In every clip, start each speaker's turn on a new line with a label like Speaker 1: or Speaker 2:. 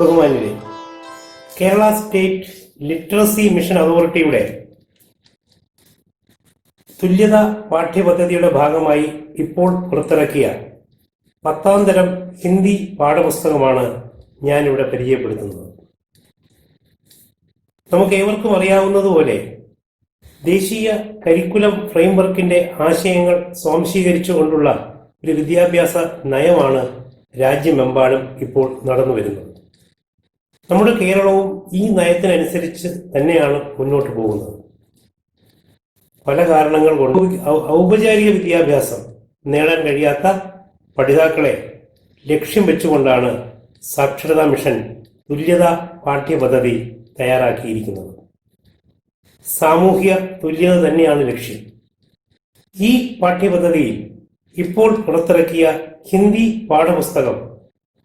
Speaker 1: ബഹുമാന്യരെ, Kerala state literacy mission അതോറിറ്റിയുടെ തുല്യത പാഠ്യപദ്ധതിയുടെ ഭാഗമായി ഇപ്പോൾ പുറത്തിറക്കിയ 10ാം തരം ഹിന്ദി പാഠപുസ്തകമാണ് ഞാനിവിടെ പരിചയപ്പെടുത്തുന്നത്. നമുക്ക് ഏവർക്കും അറിയാവുന്നതുപോലെ ദേശീയ കരിക്കുലം ഫ്രെയിംവർക്കിന്റെ ആശയങ്ങൾ സ്വാംശീകരിച്ചുകൊണ്ടുള്ള ഒരു വിദ്യാഭ്യാസ നയമാണ് രാജ്യമെമ്പാടും ഇപ്പോൾ നടന്നു വരുന്നത്. നമ്മുടെ കേരളവും ഈ നയത്തിനനുസരിച്ച് തന്നെയാണ് മുന്നോട്ട് പോകുന്നത്. പല കാരണങ്ങൾ കൊണ്ട് ഔപചാരിക വിദ്യാഭ്യാസം നേടാൻ കഴിയാത്ത പഠിതാക്കളെ ലക്ഷ്യം വെച്ചുകൊണ്ടാണ് സാക്ഷരതാ മിഷൻ തുല്യതാ പാഠ്യപദ്ധതി തയ്യാറാക്കിയിരിക്കുന്നത്. സാമൂഹ്യ തുല്യത തന്നെയാണ് ലക്ഷ്യം. ഈ പാഠ്യപദ്ധതിയിൽ ഇപ്പോൾ പുറത്തിറക്കിയ ഹിന്ദി പാഠപുസ്തകം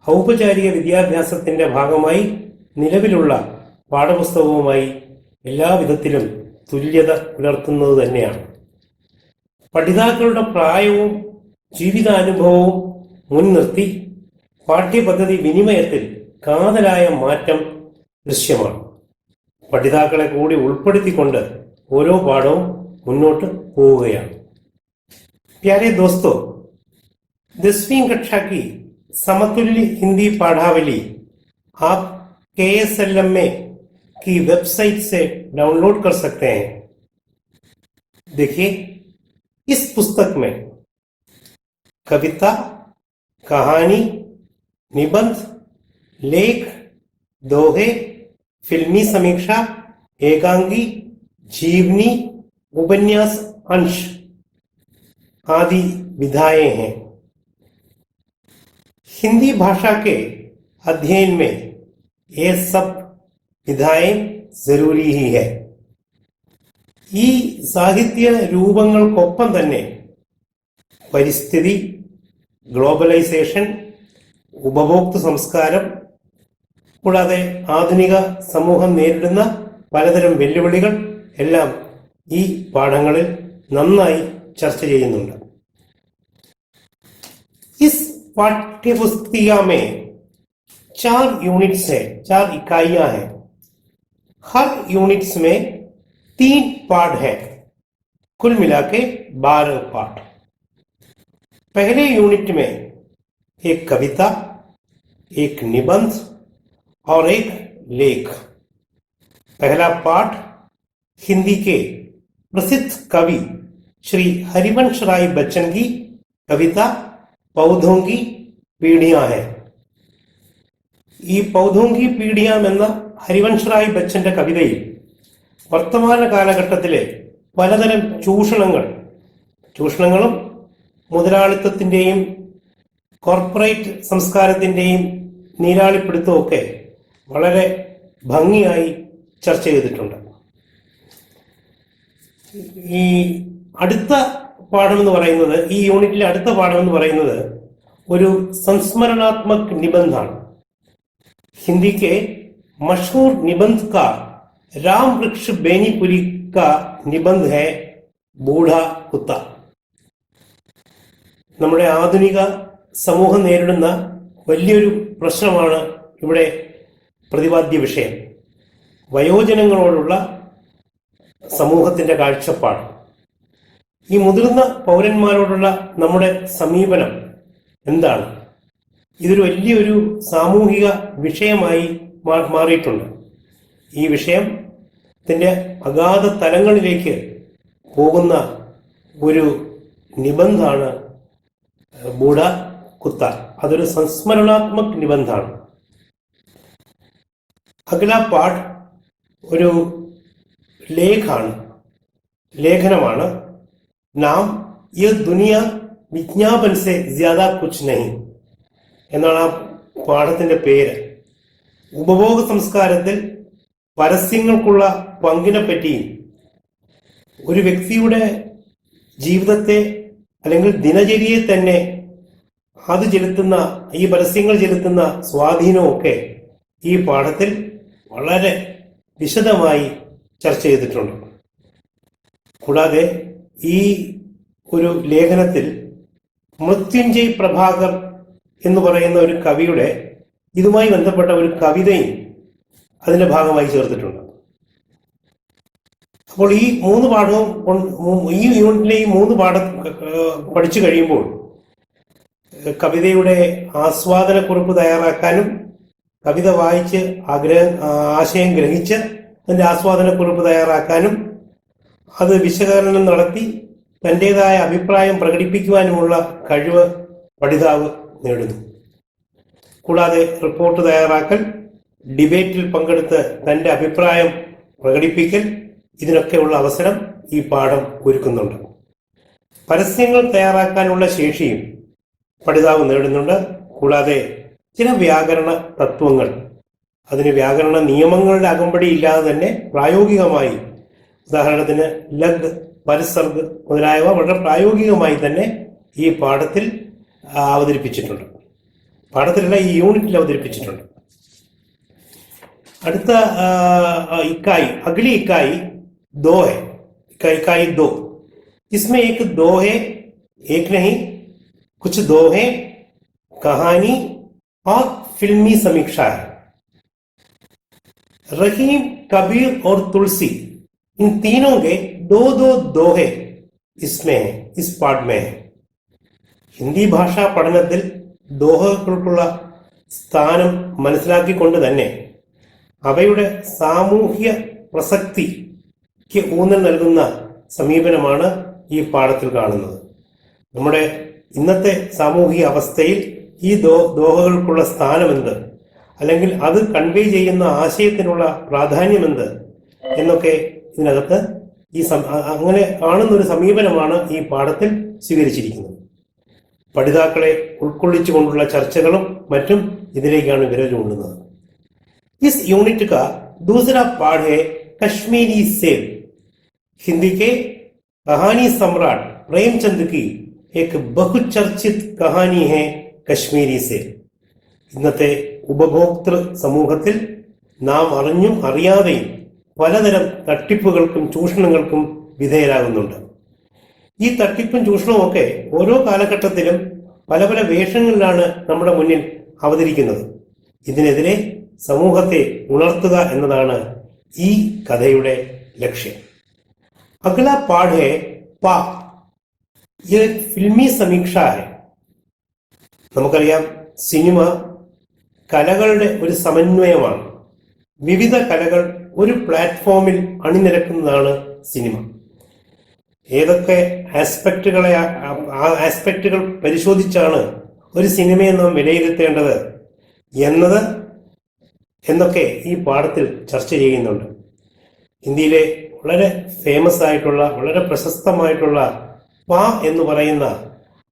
Speaker 1: ഔപചാരിക വിദ്യാഭ്യാസത്തിന്റെ ഭാഗമായി നിലവിലുള്ള പാഠപുസ്തകവുമായി എല്ലാവിധത്തിലും തുല്യത പുലർത്തുന്നത് തന്നെയാണ്. പഠിതാക്കളുടെ പ്രായവും ജീവിതാനുഭവവും മുൻനിർത്തി പാഠ്യപദ്ധതി വിനിമയത്തിൽ കാതലായ മാറ്റം ദൃശ്യമാണ്. പഠിതാക്കളെ കൂടി ഉൾപ്പെടുത്തിക്കൊണ്ട് ഓരോ പാഠവും മുന്നോട്ട് പോവുകയാണ്. प्यारे दोस्तों, 10वीं कक्षा की समतुल्य हिंदी पाठावली आप KSLMA की वेबसाइट से डाउनलोड कर सकते हैं। देखिए, इस पुस्तक में कविता, कहानी, निबंध, लेख, दोहे, फिल्मी समीक्षा, एकांगी, जीवनी, उपन्यास अंश आदि विधाएं हैं। हिंदी भाषा के अध्ययन में ये सब വിധായം ജരൂരി ഹി ഹെ. ഈ സാഹിത്യ രൂപങ്ങൾക്കൊപ്പം തന്നെ പരിസ്ഥിതി, ഗ്ലോബലൈസേഷൻ, ഉപഭോക്തൃ സംസ്കാരം, കൂടാതെ ആധുനിക സമൂഹം നേരിടുന്ന പലതരം വെല്ലുവിളികൾ എല്ലാം ഈ പാഠങ്ങളിൽ നന്നായി ചർച്ച ചെയ്യുന്നുണ്ട്. इस पाठ्यपुस्तिका में 4 यूनिट्स है, 4 इकाइयां हैं. हर यूनिट्स में 3 पाठ हैं. कुल मिला के 12 पाठ. पहले यूनिट में एक कविता, एक निबंध और एक लेख. पहला पाठ हिंदी के प्रसिद्ध कवि श्री हरिवंश राय बच्चन की कविता पौधों की पीढ़ियां है. ഈ പൗധോം കി പീഡിയാം എന്ന ഹരിവൻഷ് റായ് ബച്ചന്റെ കവിതയിൽ വർത്തമാന കാലഘട്ടത്തിലെ പലതരം ചൂഷണങ്ങളും മുതലാളിത്തത്തിന്റെയും കോർപ്പറേറ്റ് സംസ്കാരത്തിന്റെയും നീരാളിപ്പിടുത്തവും ഒക്കെ വളരെ ഭംഗിയായി ചർച്ച ചെയ്തിട്ടുണ്ട്. ഈ അടുത്ത പാഠം എന്ന് പറയുന്നത്, ഈ യൂണിറ്റിലെ അടുത്ത പാഠം എന്ന് പറയുന്നത് ഒരു സംസ്മരണാത്മക് നിബന്ധാണ്. हिंदी के मशहूर निबंधकार राम वृक्ष बेनीपुरी का निबंध है बूढ़ा कुत्ता. നമ്മുടെ ആധുനിക സമൂഹം നേരിടുന്ന വലിയൊരു പ്രശ്നമാണ് ഇവിടെ പ്രതിപാദ്യ വിഷയം. വയോജനങ്ങളോടുള്ള സമൂഹത്തിന്റെ കാഴ്ചപ്പാട്. ഈ മുതിർന്ന പൗരന്മാരോടുള്ള നമ്മുടെ സമീപനം എന്താണ്? ഇതൊരു വലിയൊരു സാമൂഹിക വിഷയമായി മാറിയിട്ടുണ്ട്. ഈ വിഷയത്തിന്റെ അഗാധ തലങ്ങളിലേക്ക് പോകുന്ന ഒരു നിബന്ധാണ് ബൂഢ കുത്ത. അതൊരു സംസ്മരണാത്മക് നിബന്ധാണ്. അഗ്ലാ പാഠ് ഒരു ലേഖനമാണ്. നാം യേ ദുനിയ വിജ്ഞാപൻ സെ ജ്യാദാ കുച്ച് നഹീ എന്നാണ് ആ പാഠത്തിന്റെ പേര്. ഉപഭോഗ സംസ്കാരത്തിൽ പരസ്യങ്ങൾക്കുള്ള പങ്കിനെ പറ്റിയും ഒരു വ്യക്തിയുടെ ജീവിതത്തെ അല്ലെങ്കിൽ ദിനചര്യയെ തന്നെ അത് ചെലുത്തുന്ന, ഈ പരസ്യങ്ങൾ ചെലുത്തുന്ന സ്വാധീനമൊക്കെ ഈ പാഠത്തിൽ വളരെ വിശദമായി ചർച്ച ചെയ്തിട്ടുണ്ട്. കൂടാതെ ഈ ഒരു ലേഖനത്തിൽ മൃത്യുഞ്ജയ് പ്രഭാകർ എന്ന് പറയുന്ന ഒരു കവിയുടെ ഇതുമായി ബന്ധപ്പെട്ട ഒരു കവിതയും അതിന്റെ ഭാഗമായി ചേർത്തിട്ടുണ്ട്. അപ്പോൾ ഈ മൂന്ന് പാഠവും ഈ യൂണിറ്റിലെ ഈ മൂന്ന് പാഠം പഠിച്ചു കഴിയുമ്പോൾ കവിതയുടെ ആസ്വാദനക്കുറിപ്പ് തയ്യാറാക്കാനും കവിത വായിച്ച് ആശയം ഗ്രഹിച്ച് അതിന്റെ ആസ്വാദനക്കുറിപ്പ് തയ്യാറാക്കാനും അത് വിശകലനം നടത്തി തൻ്റെതായ അഭിപ്രായം പ്രകടിപ്പിക്കുവാനുമുള്ള കഴിവ് പഠിതാവ് നേടുന്നു. കൂടാതെ റിപ്പോർട്ട് തയ്യാറാക്കൽ, ഡിബേറ്റിൽ പങ്കെടുത്ത് തൻ്റെ അഭിപ്രായം പ്രകടിപ്പിക്കൽ, ഇതിനൊക്കെയുള്ള അവസരം ഈ പാഠം ഒരുക്കുന്നുണ്ട്. പരസ്യങ്ങൾ തയ്യാറാക്കാനുള്ള ശേഷിയും പഠിതാവ് നേടുന്നുണ്ട്. കൂടാതെ ചില വ്യാകരണ തത്വങ്ങൾ, അതിന് വ്യാകരണ നിയമങ്ങളുടെ അകമ്പടി ഇല്ലാതെ തന്നെ പ്രായോഗികമായി, ഉദാഹരണത്തിന് ലഗ്, പരിസർഗ് മുതലായവ വളരെ പ്രായോഗികമായി തന്നെ ഈ പാഠത്തിൽ അവതരിപ്പിച്ചിട്ടുണ്ട്. പാഠത്തിലല്ല, ഈ യൂണിറ്റിൽ അവതരിപ്പിച്ചിട്ടുണ്ട്. അടുത്ത इकाई, अगली इकाई 2 है. इकाई 2, इसमें एक 2 है, एक नहीं कुछ 2 है, कहानी और फिल्मी समीक्षा है. रहीम, कबीर और तुलसी, इन तीनों के 2 दोहे इसमें है, इस पाठ में है. ഹിന്ദി ഭാഷാ പഠനത്തിൽ ദോഹകൾക്കുള്ള സ്ഥാനം മനസ്സിലാക്കിക്കൊണ്ട് തന്നെ അവയുടെ സാമൂഹ്യ പ്രസക്തിക്ക് ഊന്നൽ നൽകുന്ന സമീപനമാണ് ഈ പാഠത്തിൽ കാണുന്നത്. നമ്മുടെ ഇന്നത്തെ സാമൂഹിക അവസ്ഥയിൽ ഈ ദോഹകൾക്കുള്ള സ്ഥാനമെന്ത്, അല്ലെങ്കിൽ അത് കൺവേ ചെയ്യുന്ന ആശയത്തിനുള്ള പ്രാധാന്യമെന്ത് എന്നൊക്കെ ഇതിനകത്ത് അങ്ങനെ കാണുന്നൊരു സമീപനമാണ് ഈ പാഠത്തിൽ സ്വീകരിച്ചിരിക്കുന്നത്. പഠിതാക്കളെ ഉൾക്കൊള്ളിച്ചുകൊണ്ടുള്ള ചർച്ചകളും മറ്റും ഇതിലേക്കാണ് വിരൽ ചൂണ്ടുന്നത്. इस यूनिट का दूसरा पाठ है कश्मीरी सेब. हिंदी के कहानी सम्राट प्रेमचंद की एक बहुचर्चित कहानी है कश्मीरी सेब. ഇന്നത്തെ ഉപഭോക്തൃ സമൂഹത്തിൽ നാം അറിഞ്ഞും അറിയാതെയും പലതരം തട്ടിപ്പുകൾക്കും ചൂഷണങ്ങൾക്കും വിധേയരാകുന്നുണ്ട്. ഈ തട്ടിപ്പും ചൂഷണവും ഒക്കെ ഓരോ കാലഘട്ടത്തിലും പല പല വേഷങ്ങളിലാണ് നമ്മുടെ മുന്നിൽ അവതരിക്കുന്നത്. ഇതിനെതിരെ സമൂഹത്തെ ഉണർത്തുക എന്നതാണ് ഈ കഥയുടെ ലക്ഷ്യം. അഗ്ല പാഠ് ഹെ പാ, യഹ് ഫിൽമി സമീക്ഷ ഹെ. നമുക്കറിയാം, സിനിമ കലകളുടെ ഒരു സമന്വയമാണ്. വിവിധ കലകൾ ഒരു പ്ലാറ്റ്ഫോമിൽ അണിനിരക്കുന്നതാണ് സിനിമ. ഏതൊക്കെ ആസ്പെക്റ്റുകൾ പരിശോധിച്ചാണ് ഒരു സിനിമയെ നാം വിലയിരുത്തേണ്ടത് എന്നൊക്കെ ഈ പാഠത്തിൽ ചർച്ച ചെയ്യുന്നുണ്ട്. ഹിന്ദിയിലെ വളരെ ഫേമസ് ആയിട്ടുള്ള, വളരെ പ്രശസ്തമായിട്ടുള്ള പാ എന്ന് പറയുന്ന,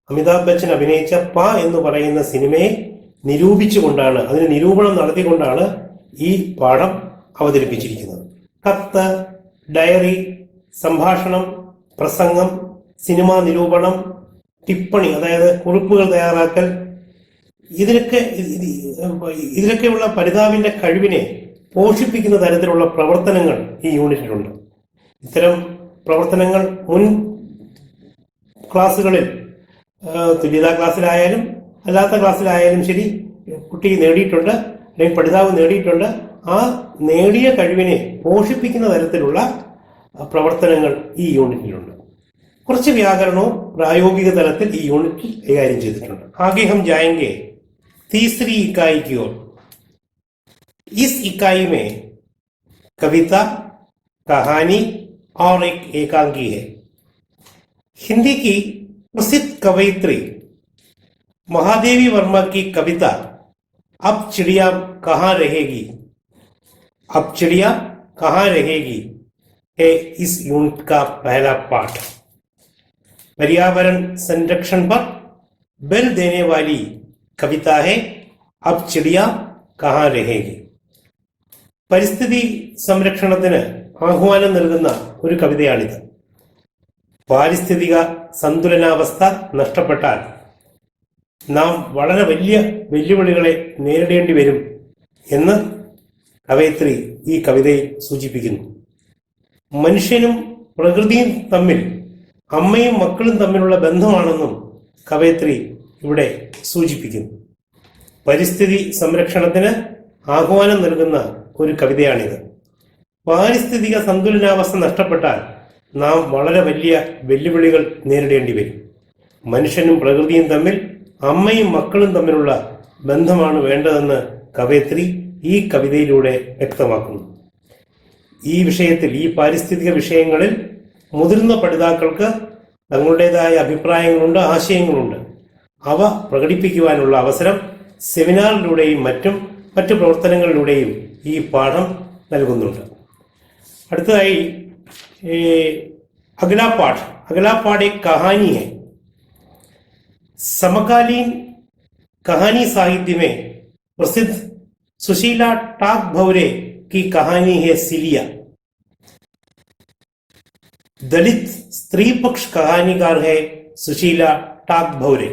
Speaker 1: അമിതാഭ് ബച്ചൻ അഭിനയിച്ച പാ എന്ന് പറയുന്ന സിനിമയെ നിരൂപിച്ചുകൊണ്ടാണ്, അതിന് നിരൂപണം നടത്തിക്കൊണ്ടാണ് ഈ പാഠം അവതരിപ്പിച്ചിരിക്കുന്നത്. കത്ത്, ഡയറി, സംഭാഷണം, പ്രസംഗം, സിനിമാ നിരൂപണം, ടിപ്പണി, അതായത് കുറിപ്പുകൾ തയ്യാറാക്കൽ, ഇതിലൊക്കെയുള്ള പഠിതാവിന്റെ കഴിവിനെ പോഷിപ്പിക്കുന്ന തരത്തിലുള്ള പ്രവർത്തനങ്ങൾ ഈ യൂണിറ്റിലുണ്ട്. ഇത്തരം പ്രവർത്തനങ്ങൾ മുൻ ക്ലാസ്സുകളിൽ, തുല്യതാ ക്ലാസ്സിലായാലും അല്ലാത്ത ക്ലാസ്സിലായാലും ശരി, കുട്ടി നേടിയിട്ടുണ്ട്, അല്ലെങ്കിൽ പഠിതാവ് നേടിയിട്ടുണ്ട്. ആ നേടിയ കഴിവിനെ പോഷിപ്പിക്കുന്ന തരത്തിലുള്ള പ്രവർത്തനങ്ങൾ ഈ യൂണിറ്റിലുണ്ട്. കുറച്ച് വ്യാകരണവും പ്രായോഗിക തലത്തിൽ ഈ യൂണിറ്റിൽ കൈകാര്യം ചെയ്തിട്ടുണ്ട്. ആകെ ഹം ജായെങ്കെ तीसरी इकाई की ओर. इस इकाई में कविता, कहानी और एक एकांकी है. हिंदी की प्रसिद्ध कवयित्री महादेवी वर्मा की कविता अब चिड़िया कहाँ रहेगी, अब चिड़िया कहाँ रहेगी है इस यूनिट का पहला पाठ. पर्यावरण संरक्षण पर बल देने वाली कविता है अब चिड़िया कहाँ रहेगी. പരിസ്ഥിതി സംരക്ഷണത്തിന് ആഹ്വാനം നൽകുന്ന ഒരു കവിതയാണിത്. പാരിസ്ഥിതിക സന്തുലനാവസ്ഥ നഷ്ടപ്പെട്ടാൽ നാം വളരെ വലിയ വെല്ലുവിളികളെ നേരിടേണ്ടി വരും എന്ന് കവയിത്രി ഈ കവിതയിൽ സൂചിപ്പിക്കുന്നു. മനുഷ്യനും പ്രകൃതിയും തമ്മിൽ, അമ്മയും മക്കളും തമ്മിലുള്ള ബന്ധമാണെന്നും കവയിത്രി ഇവിടെ സൂചിപ്പിക്കുന്നു. പരിസ്ഥിതി സംരക്ഷണത്തിന് ആഹ്വാനം നൽകുന്ന ഒരു കവിതയാണിത്. പാരിസ്ഥിതിക സന്തുലനാവസ്ഥ നഷ്ടപ്പെട്ടാൽ നാം വളരെ വലിയ വെല്ലുവിളികൾ നേരിടേണ്ടി വരും. മനുഷ്യനും പ്രകൃതിയും തമ്മിൽ അമ്മയും മക്കളും തമ്മിലുള്ള ബന്ധമാണ് വേണ്ടതെന്ന് കവയത്രി ഈ കവിതയിലൂടെ വ്യക്തമാക്കുന്നു. ഈ വിഷയത്തിൽ, ഈ പാരിസ്ഥിതിക വിഷയങ്ങളിൽ മുതിർന്ന പഠിതാക്കൾക്ക് തങ്ങളുടേതായ അഭിപ്രായങ്ങളുണ്ട്, ആശയങ്ങളുണ്ട്. അവ പ്രകടിപ്പിക്കുവാനുള്ള അവസരം സെമിനാറിലൂടെയും മറ്റു പ്രവർത്തനങ്ങളിലൂടെയും ഈ പാഠം നൽകുന്നുണ്ട്. അടുത്തതായി अगला पाठ एक कहानी है. समकालीन कहानी साहित्य में प्रसिद्ध सुशीला टाकभौरे की कहानी है सिलिया. दलित स्त्री पक्ष कहानीकार है സുശീല ടാക്ഭൗരെ.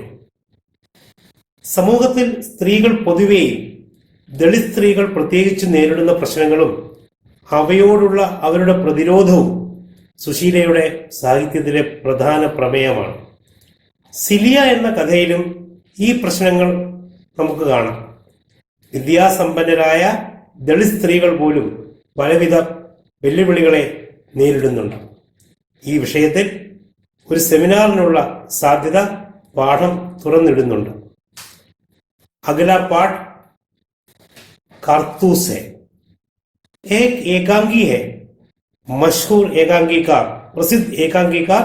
Speaker 1: സമൂഹത്തിൽ സ്ത്രീകൾ പൊതുവെയും ദളിത് സ്ത്രീകൾ പ്രത്യേകിച്ച് നേരിടുന്ന പ്രശ്നങ്ങളും അവയോടുള്ള അവരുടെ പ്രതിരോധവും സുശീലയുടെ സാഹിത്യത്തിലെ പ്രധാന പ്രമേയമാണ്. സിലിയ എന്ന കഥയിലും ഈ പ്രശ്നങ്ങൾ നമുക്ക് കാണാം. വിദ്യാസമ്പന്നരായ ദളിത് സ്ത്രീകൾ പോലും പലവിധ വെല്ലുവിളികളെ നേരിടുന്നുണ്ട്. ഈ വിഷയത്തിൽ ഒരു സെമിനാറിനുള്ള സാധ്യത പാഠം തുറന്നിടുന്നുണ്ട്. അഗല പാഠ് कारतूस है. एक एकांगी है, मशहूर एकांगीकार, प्रसिद्ध एकांगीकार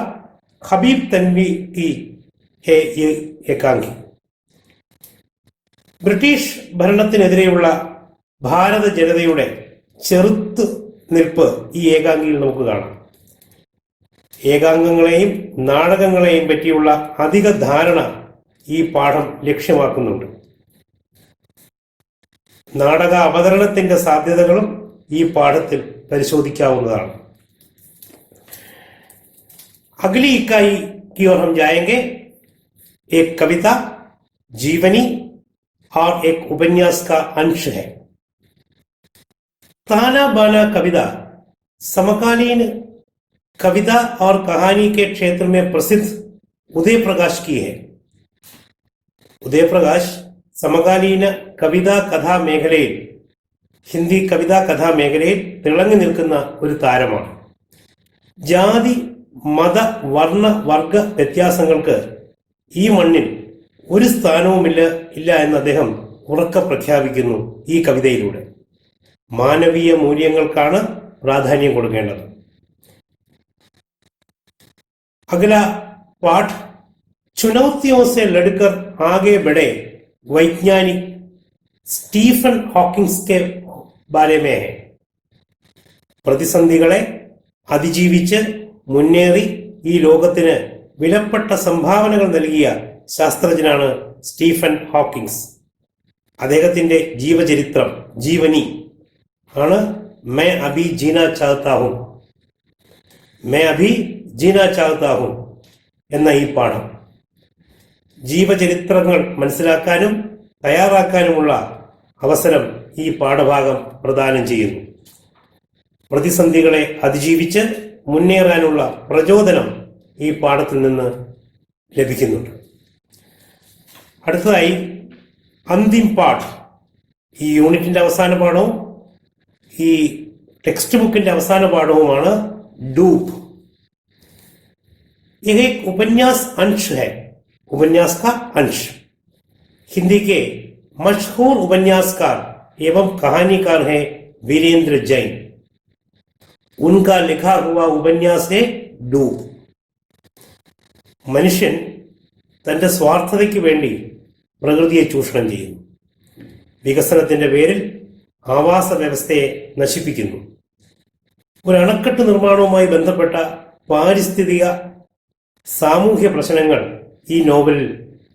Speaker 1: हबीब तन्वी की है ये एकांगी. ബ്രിട്ടീഷ് ഭരണത്തിനെതിരെയുള്ള ഭാരത ജനതയുടെ ചെറുത്ത് നിൽപ്പ് ഈ ഏകാംഗിയിൽ നമുക്ക് കാണാം. ഏകാംഗങ്ങളെയും നാടകങ്ങളെയും പറ്റിയുള്ള അധിക ധാരണ ഈ പാഠം ലക്ഷ്യമാക്കുന്നുണ്ട്. നാടക അവതരണത്തിന്റെ സാധ്യതകളും ഈ പാഠത്തിൽ പരിശോധിക്കാവുന്നതാണ്. अगली इकाई की ओर हम जाएंगे. एक कविता, जीवनी और एक उपन्यास का अंश है. ताना बाना कविता समकालीन कविता और कहानी के क्षेत्र में प्रसिद्ध उदय प्रकाश की है. उदय प्रकाश സമകാലീന കവിതാ കഥാ മേഖലയിൽ, ഹിന്ദി കവിതാ കഥാ മേഖലയിൽ തിളങ്ങി നിൽക്കുന്ന ഒരു താരമാണ്. ജാതി, മത, വർണ്ണ, വർഗ വ്യത്യാസങ്ങൾക്ക് ഈ മണ്ണിൽ ഒരു സ്ഥാനവുമില്ല എന്ന് അദ്ദേഹം ഉറക്കെ പ്രഖ്യാപിക്കുന്നു ഈ കവിതയിലൂടെ. മാനവീയ മൂല്യങ്ങൾക്കാണ് പ്രാധാന്യം കൊടുക്കേണ്ടത്. അഗല പാഠ് ചുനൗത്തിയോ സെ ലഡ്കർ ആകെ ബഡേ वैज्ञानिक സ്റ്റീഫൻ ഹോക്കിങ്സ് के बारे में है. പ്രതിസന്ധികളെ അതിജീവിച്ച് മുന്നേറി ഈ ലോകത്തിന് വിലപ്പെട്ട സംഭാവനകൾ നൽകിയ ശാസ്ത്രജ്ഞനാണ് സ്റ്റീഫൻ ഹോക്കിങ്സ്. അദ്ദേഹത്തിന്റെ ജീവചരിത്രം, ജീവനി ആണ് मैं अभी जीना चाहता हूं എന്ന ഈ പാഠം. ജീവചരിത്രങ്ങൾ മനസ്സിലാക്കാനും തയ്യാറാക്കാനുമുള്ള അവസരം ഈ പാഠഭാഗം പ്രദാനം ചെയ്യുന്നു. പ്രതിസന്ധികളെ അതിജീവിച്ച് മുന്നേറാനുള്ള പ്രചോദനം ഈ പാഠത്തിൽ നിന്ന് ലഭിക്കുന്നുണ്ട്. അടുത്തതായി അന്തിം പാഠ്, ഈ യൂണിറ്റിന്റെ അവസാന പാഠവും ഈ ടെക്സ്റ്റ് ബുക്കിന്റെ അവസാന പാഠവുമാണ് ഡൂപ്പ്. यह एक उपन्यास अंश है, उपन्यास का अंश. हिंदी के मशहूर उपन्यासकार एवं कहानीकार हैं वीरेंद्र जैन. उनका लिखा हुआ उपन्यास है डूब. മനുഷ്യൻ തന്റെ സ്വാർത്ഥതയ്ക്ക് വേണ്ടി പ്രകൃതിയെ ചൂഷണം ചെയ്യുന്നു. വികസനത്തിന്റെ പേരിൽ ആവാസ വ്യവസ്ഥയെ നശിപ്പിക്കുന്നു. ഒരു അണക്കെട്ട് നിർമ്മാണവുമായി ബന്ധപ്പെട്ട പാരിസ്ഥിതിക സാമൂഹ്യ പ്രശ്നങ്ങൾ ഈ നോവലിൽ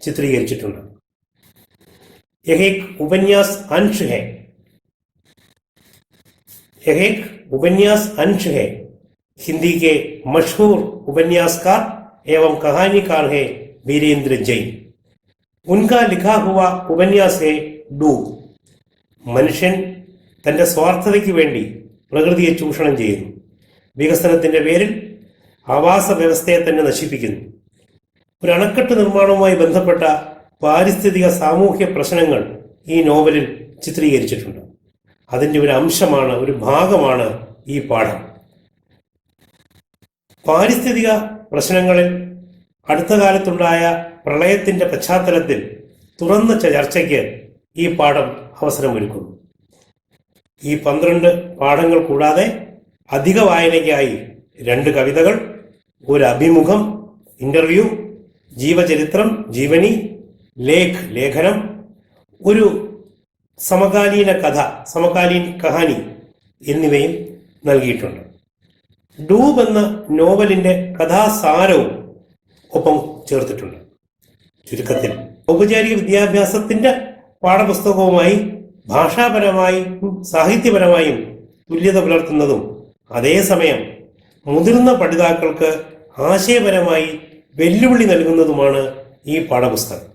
Speaker 1: ചിത്രീകരിച്ചിട്ടുണ്ട്. यह एक उपन्यास अंश है. हिंदी के मशहूर उपन्यासकार एवं कहानीकार है वीरेंद्र जैन. उनका लिखा हुआ उपन्यास है डूब. മനുഷ്യൻ തന്റെ സ്വാർത്ഥതയ്ക്ക് വേണ്ടി പ്രകൃതിയെ ചൂഷണം ചെയ്യുന്നു. വികസനത്തിന്റെ പേരിൽ ആവാസ വ്യവസ്ഥയെ തന്നെ നശിപ്പിക്കുന്നു. ഒരു അണക്കെട്ട് നിർമ്മാണവുമായി ബന്ധപ്പെട്ട പാരിസ്ഥിതിക സാമൂഹ്യ പ്രശ്നങ്ങൾ ഈ നോവലിൽ ചിത്രീകരിച്ചിട്ടുണ്ട്. അതിൻ്റെ ഒരു അംശമാണ്, ഒരു ഭാഗമാണ് ഈ പാഠം. പാരിസ്ഥിതിക പ്രശ്നങ്ങളിൽ അടുത്ത കാലത്തുണ്ടായ പ്രളയത്തിൻ്റെ പശ്ചാത്തലത്തിൽ തുറന്ന ചർച്ചയ്ക്ക് ഈ പാഠം അവസരമൊരുക്കുന്നു. ഈ 12 പാഠങ്ങൾ കൂടാതെ അധിക വായനയ്ക്കായി 2 കവിതകൾ, ഒരു അഭിമുഖം ഇന്റർവ്യൂ, ജീവചരിത്രം ജീവനി, ലേഖനം, ഒരു സമകാലീന കഹാനി എന്നിവയും നൽകിയിട്ടുണ്ട്. ഡൂബ് എന്ന നോവലിന്റെ കഥാസാരവും ഒപ്പം ചേർത്തിട്ടുണ്ട്. ചുരുക്കത്തിൽ ഔപചാരിക വിദ്യാഭ്യാസത്തിന്റെ പാഠപുസ്തകവുമായി ഭാഷാപരമായും സാഹിത്യപരമായും തുല്യത പുലർത്തുന്നതും അതേസമയം മുതിർന്ന പഠിതാക്കൾക്ക് ആശയപരമായി വെല്ലുവിളി നൽകുന്നതുമാണ് ഈ പാഠപുസ്തകം.